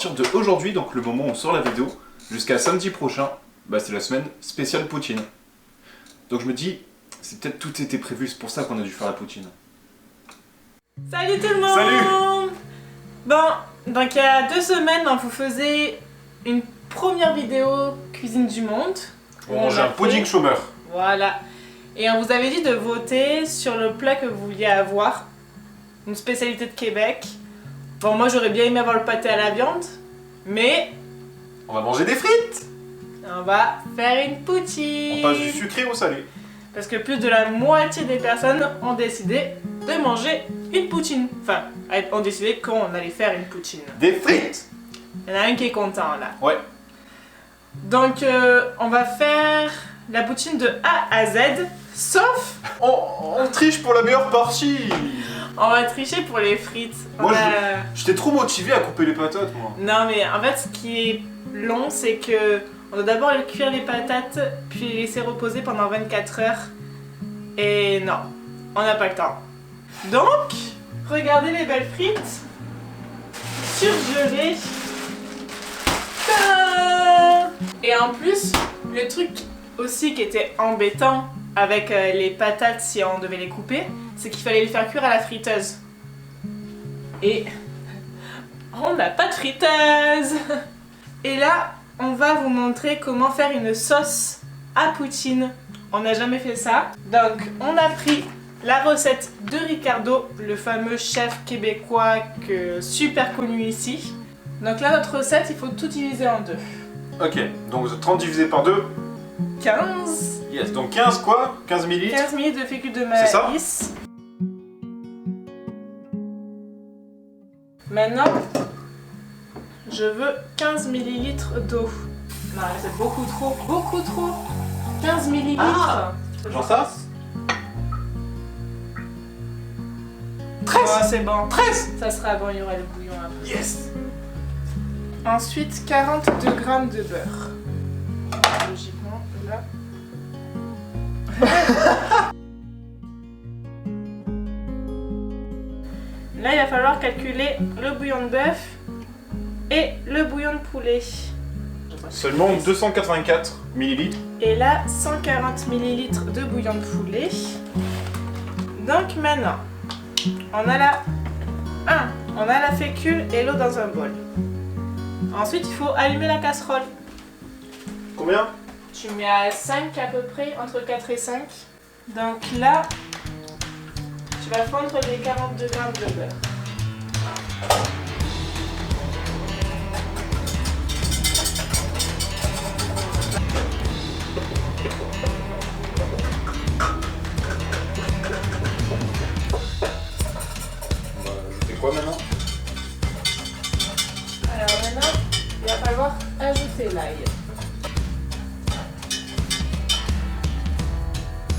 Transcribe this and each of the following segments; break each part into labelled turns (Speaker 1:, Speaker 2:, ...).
Speaker 1: De aujourd'hui, donc le moment où on sort la vidéo, jusqu'à samedi prochain, c'est la semaine spéciale poutine. Donc je me dis, c'est peut-être tout était prévu, c'est pour ça qu'on a dû faire la poutine.
Speaker 2: Salut tout le monde!
Speaker 1: Salut!
Speaker 2: Bon, donc il y a 2 semaines, on vous faisait une première vidéo cuisine du monde.
Speaker 1: On mangeait un pudding chômeur.
Speaker 2: Voilà. Et on vous avait dit de voter sur le plat que vous vouliez avoir. Une spécialité de Québec. Bon, moi j'aurais bien aimé avoir le pâté à la viande, mais
Speaker 1: On va manger des frites!
Speaker 2: on va faire une poutine.
Speaker 1: On passe du sucré au salé.
Speaker 2: Parce que plus de la moitié des personnes ont décidé de manger une poutine. Enfin, ont décidé qu'on allait faire une poutine.
Speaker 1: Des frites!
Speaker 2: Il y en a un qui est content là.
Speaker 1: Ouais.
Speaker 2: Donc on va faire la poutine de A à Z, sauf
Speaker 1: On triche pour la meilleure partie!
Speaker 2: on va tricher pour les frites.
Speaker 1: Moi j'étais trop motivé à couper les patates moi.
Speaker 2: Non mais en fait ce qui est long c'est que on doit d'abord cuire les patates puis les laisser reposer pendant 24 heures. Et non, on n'a pas le temps. Donc, regardez les belles frites surgelées. Tadam! Et en plus, le truc aussi qui était embêtant avec les patates si on devait les couper, c'est qu'il fallait les faire cuire à la friteuse. Et on n'a pas de friteuse. Et là, on va vous montrer comment faire une sauce à poutine. On n'a jamais fait ça. Donc, on a pris la recette de Ricardo, le fameux chef québécois super connu ici. Donc là, notre recette, il faut tout diviser en 2.
Speaker 1: Ok, donc 30 divisé par 2.
Speaker 2: 15.
Speaker 1: Yes, donc 15 quoi? 15 millilitres?
Speaker 2: 15 ml de fécule de
Speaker 1: C'est ça?
Speaker 2: maïs. Maintenant, je veux 15 ml d'eau. Non, c'est beaucoup trop, beaucoup trop. 15 ml.
Speaker 1: Ah, genre ça?
Speaker 2: 13. Oh, c'est bon.
Speaker 1: 13.
Speaker 2: Ça sera bon, il y aura le bouillon après.
Speaker 1: Yes.
Speaker 2: Ensuite, 42 g de beurre. Logiquement, là. Là, il va falloir calculer le bouillon de bœuf et le bouillon de poulet.
Speaker 1: Seulement 284 millilitres.
Speaker 2: Et là, 140 ml de bouillon de poulet. Donc maintenant, on a la fécule et l'eau dans un bol. Ensuite, il faut allumer la casserole.
Speaker 1: Combien?
Speaker 2: Tu mets à 5 à peu près, entre 4 et 5. Donc là, tu vas fondre les 42 g de beurre.
Speaker 1: C'est quoi maintenant?
Speaker 2: Alors maintenant, il va falloir ajouter l'ail.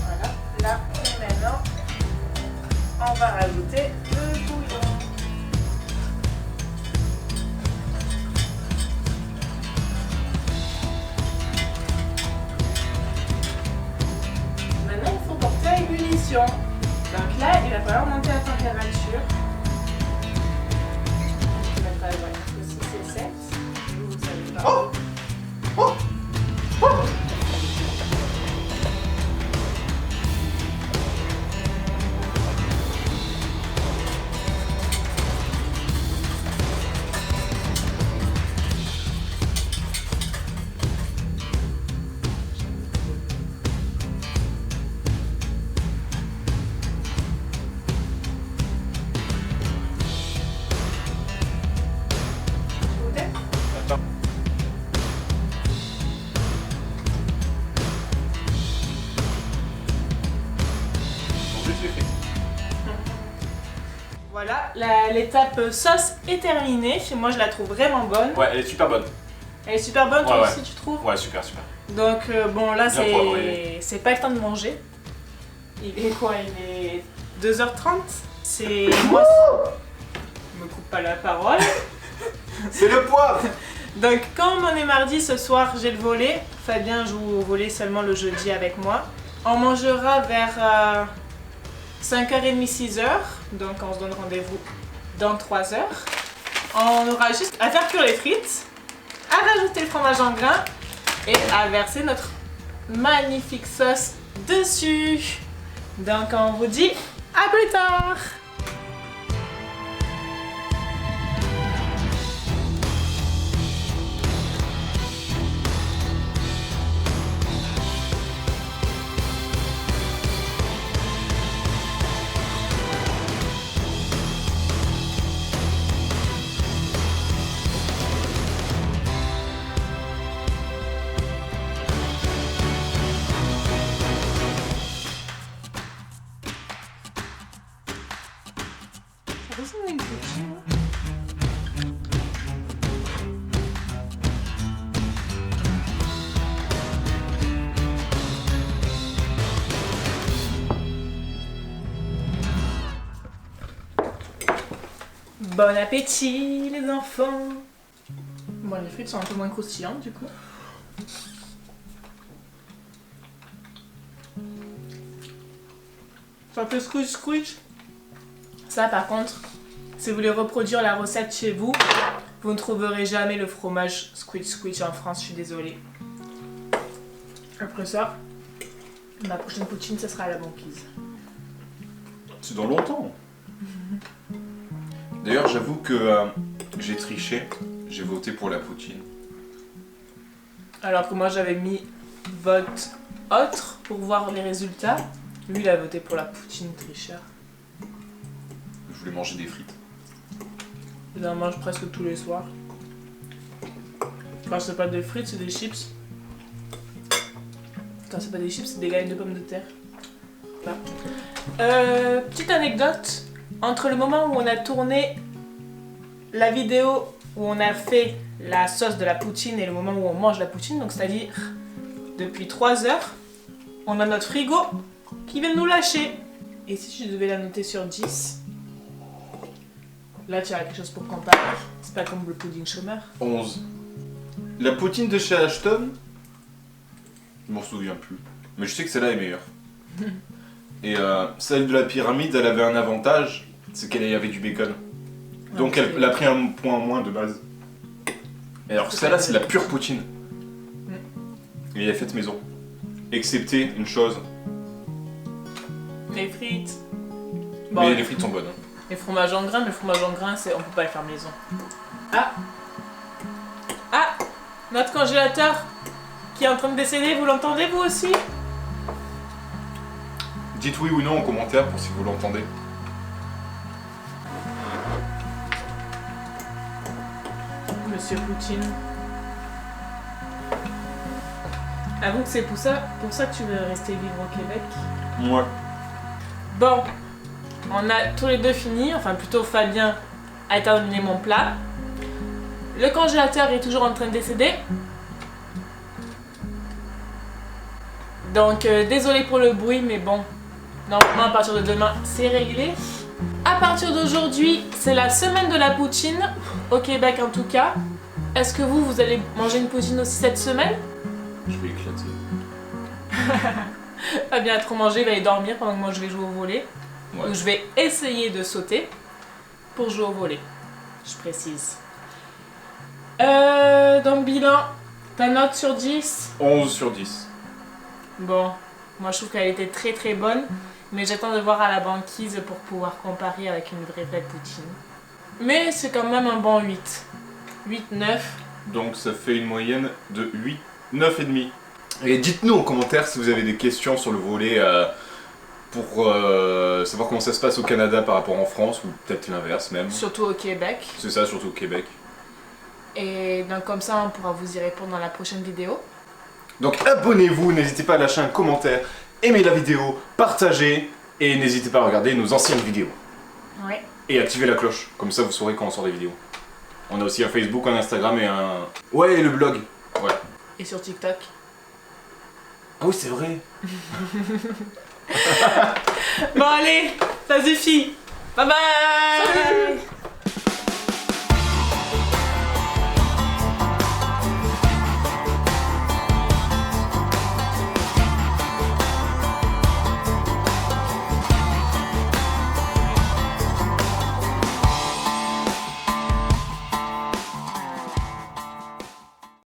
Speaker 2: Voilà, là et maintenant, on va rajouter le bouillon. Maintenant, il faut porter à ébullition. Donc là, il va falloir monter la température. Je vais mettre à 7. Vous savez pas.
Speaker 1: Oh! Oh! Oh! Attends. Donc juste les frites.
Speaker 2: Voilà, l'étape sauce est terminée. Moi, je la trouve vraiment bonne.
Speaker 1: Ouais, elle est super bonne.
Speaker 2: Elle est super bonne, toi
Speaker 1: Ouais,
Speaker 2: aussi, tu trouves?
Speaker 1: Ouais, super, super.
Speaker 2: Donc, bon, là,
Speaker 1: Bien poivré.
Speaker 2: c'est pas le temps de manger. Il est quoi? Il est 2h30. C'est... Moi, je me coupe pas la parole.
Speaker 1: C'est le poivre!
Speaker 2: Donc, comme on est mardi ce soir, j'ai le volley. Fabien joue au volley seulement le jeudi avec moi. On mangera vers 5h30, 6h. Donc, on se donne rendez-vous dans 3 heures. On aura juste à faire cuire les frites, à rajouter le fromage en grains et à verser notre magnifique sauce dessus. Donc on vous dit à plus tard. Ça ressemble à une poutine. Bon appétit les enfants. Bon, les frites sont un peu moins croustillantes du coup. Ça fait squish squish. Ça par contre, si vous voulez reproduire la recette chez vous, vous ne trouverez jamais le fromage squish squish en France, je suis désolée. Après ça, ma prochaine poutine, ce sera à la banquise.
Speaker 1: C'est dans longtemps. D'ailleurs, j'avoue que j'ai triché. J'ai voté pour la poutine.
Speaker 2: Alors que moi j'avais mis vote autre pour voir les résultats. Lui il a voté pour la poutine tricheur.
Speaker 1: Je voulais manger des frites.
Speaker 2: Il en mange presque tous les soirs. Enfin, c'est pas des frites, c'est des chips. Attends, c'est pas des chips, c'est des galettes de pommes de terre. Voilà. Petite anecdote. Entre le moment où on a tourné la vidéo où on a fait la sauce de la poutine et le moment où on mange la poutine, donc c'est-à-dire depuis 3 heures, on a notre frigo qui vient de nous lâcher. Et si je devais la noter sur 10, là tu as quelque chose pour comparer. C'est pas comme le pudding chômeur.
Speaker 1: 11. La poutine de chez Ashton, je m'en souviens plus. Mais je sais que celle-là est meilleure. Et celle de la pyramide, elle avait un avantage, c'est qu'elle avait du bacon. Donc elle a pris un point en moins de base. Et alors celle-là, c'est la pure poutine. Et elle est faite maison. Excepté une chose.
Speaker 2: Les frites. Bon,
Speaker 1: Mais les frites sont bonnes. Hein.
Speaker 2: Les fromages en grains, mais le fromage en grains, on peut pas le faire maison. Ah! Ah! Notre congélateur qui est en train de décéder, vous l'entendez vous aussi?
Speaker 1: Dites oui ou non en commentaire pour si vous l'entendez.
Speaker 2: Monsieur Poutine. Avoue que c'est pour ça que tu veux rester vivre au Québec.
Speaker 1: Ouais.
Speaker 2: Bon, on a tous les deux fini, enfin plutôt Fabien a terminé mon plat. Le congélateur est toujours en train de décéder. Donc désolé pour le bruit, mais bon, normalement à partir de demain c'est réglé. À partir d'aujourd'hui, c'est la semaine de la poutine, au Québec en tout cas. Est-ce que vous allez manger une poutine aussi cette semaine?
Speaker 1: Je vais éclater.
Speaker 2: Fabien a trop mangé, il va aller dormir pendant que moi je vais jouer au volley.
Speaker 1: Ouais.
Speaker 2: Donc je vais essayer de sauter pour jouer au volley, je précise. Donc bilan, ta note sur 10?
Speaker 1: 11 sur 10.
Speaker 2: Bon, moi je trouve qu'elle était très très bonne, mais j'attends de voir à la banquise pour pouvoir comparer avec une vraie poutine. Mais c'est quand même un bon 8. 8, 9.
Speaker 1: Donc ça fait une moyenne de 8, 9,5. Et dites-nous en commentaire si vous avez des questions sur le volley pour savoir comment ça se passe au Canada par rapport en France, ou peut-être l'inverse même.
Speaker 2: Surtout au Québec.
Speaker 1: C'est ça, surtout au Québec.
Speaker 2: Et donc comme ça on pourra vous y répondre dans la prochaine vidéo.
Speaker 1: Donc abonnez-vous, n'hésitez pas à lâcher un commentaire, aimez la vidéo, partagez, et n'hésitez pas à regarder nos anciennes vidéos.
Speaker 2: Ouais.
Speaker 1: Et activez la cloche, comme ça vous saurez quand on sort des vidéos. On a aussi un Facebook, un Instagram et un... Ouais, et le blog. Ouais.
Speaker 2: Et sur TikTok.
Speaker 1: Ah oui, c'est vrai.
Speaker 2: Bon allez, ça suffit. Bye bye.
Speaker 1: Salut.